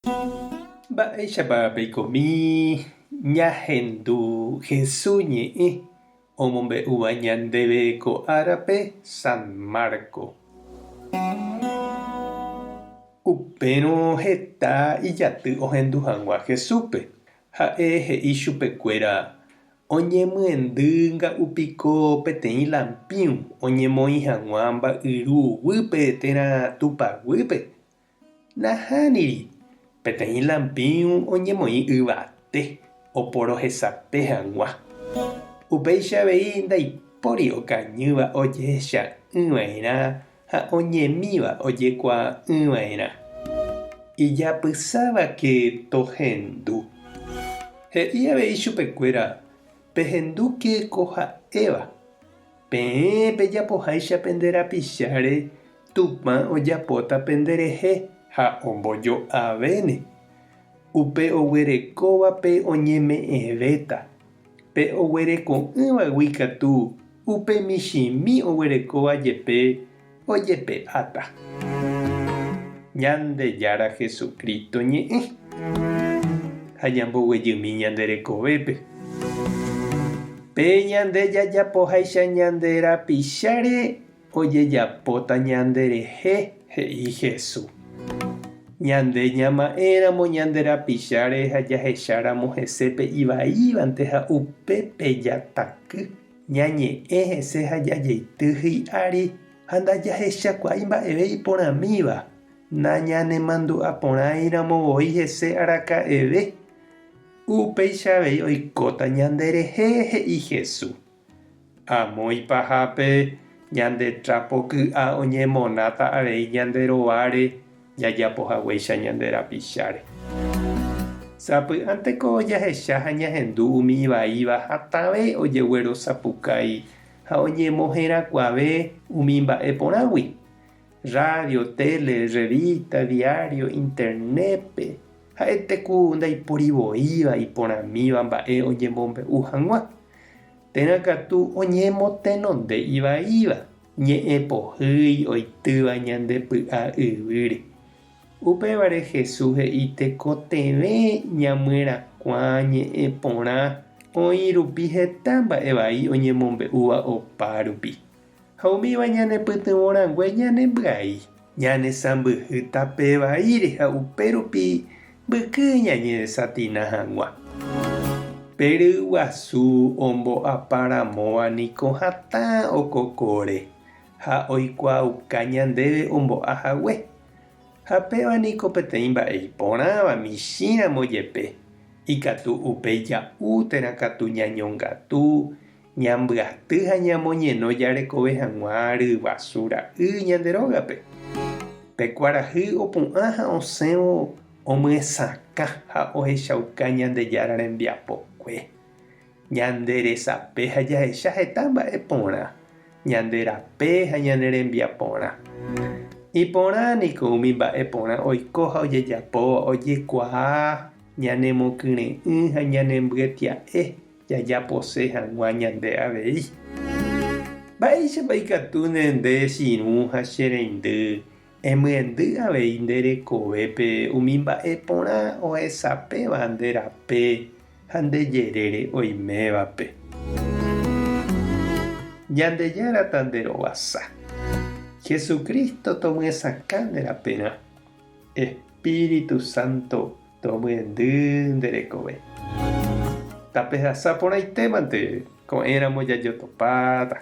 Mba'éichapa peikomi ñahendu Jesús ñe'ẽ omombe'úva ñandéve ko árape San Marco. Upérõ heta ijaty ohendu hag̃ua Jesúspe. Ha'e he'i chupekuéra oñemyendýnga'upiko peteĩ lampiũ oñemoĩ hag̃ua mba'yruguýpe térã tupaguýpe. Nahániri peteĩ lampiũ oñemoĩ yvate oporohesape hag̃ua. Upéicha avei ndaipóri okañýva ojehecha'ỹva'erã ha oñemíva ojekuaa'ỹva'erã. Ijapysávake tohendu. He'i avei chupekuéra pehendúke ko ha'éva. Peẽ pejapoháicha pende rapicháre Tupã ojapóta penderehe ha ombojo'avéne. Upe oguerekóvape oñeme'ẽvéta. Pe oguereko'ỹvagui katu upe michĩmi oguerekóva jepe ojepe'áta. Ñandejára Jesucristo ñe'ẽ ha ñamboguejými ñande rekovépe. Pe ñande jajapoháicha ñande rapicháre ojejapóta ñanderehe he'i Jesús. Ñande ñama'ẽramo ñande rapicháre ha jahecháramo hesépe ivaívante ha upépe jataky. Ñañe'ẽ hese ha jajeity hi'ári ha ndajahechakuaa mba'eve iporãmíva. Nañanemandu'aporãiramovoi hese araka'eve. Upéicha avei oikóta ñanderehe he'i Jesús. Amo ipahápe ñande trapoky'a oñemonáta avei ñande rováre jajapohaguéicha ñande rapicháre. Sapy'ánteko ojahecha ha ñahendu umi ivaíva hatãve ojeguerosapukái ha oñemohẽrakuaave umi mba'e porãgui. Radio, tele, revista, diario, internetpe ha'eteku ndaiporivoíva iporãmíva mba'e oñemombe'u hag̃ua. Térãkatu oñemotenonde ivaíva. Ñe'ẽpohýi oitýva ñande py'a yvýre. Upévare Jesús he'i tekotevẽ ñamyrakuã ñe'ẽ porã oĩ rupi heta mba'e vai oñemombe'úva opa rupi. Ha umíva ñanepytyvõrangue ñanembyaí ñanesãmbyhy tape vaíre ha upérupi mbyky ñañesatína hag̃ua. Pery guasu ombo'aparamóva niko hatã okokóre ha oikuaauka ñandéve ombo'ahague. Ha péva niko peteĩ mba'e iporãva michĩramo jepe. Ikatu upe ja'u térãkatu ñañongatu, ñambyaty ha ñamoñeno jarekove hag̃ua ryguasu ra'y ñande rógape. Pekuarahy opu'ã ha osẽvo omyesãka ha ohechauka Ñandejára rembiapokue. Ñande resape ha jahecha heta mba'e porã. Ñande rape ha ñande rembiaporã. Iporã niko umi mba'e porã oiko ha ojejapóva ojekuaa ñanemokyre'ỹ ha ñanembyetia'e jajapose hag̃ua ñande avei. Mba'éichapa ikatu nde chiru ha chereindy emyendy avei nderekovépe umi mba'e porã ohesapéva nde rape ha nde jerére oimévape. Ñandejára nde rovasa. Jesucristo tomyesãka nde rapérã. Espíritu Santo tomyendy nderekove. Tape hasa porãitémante ko'ẽramo jajotopáta.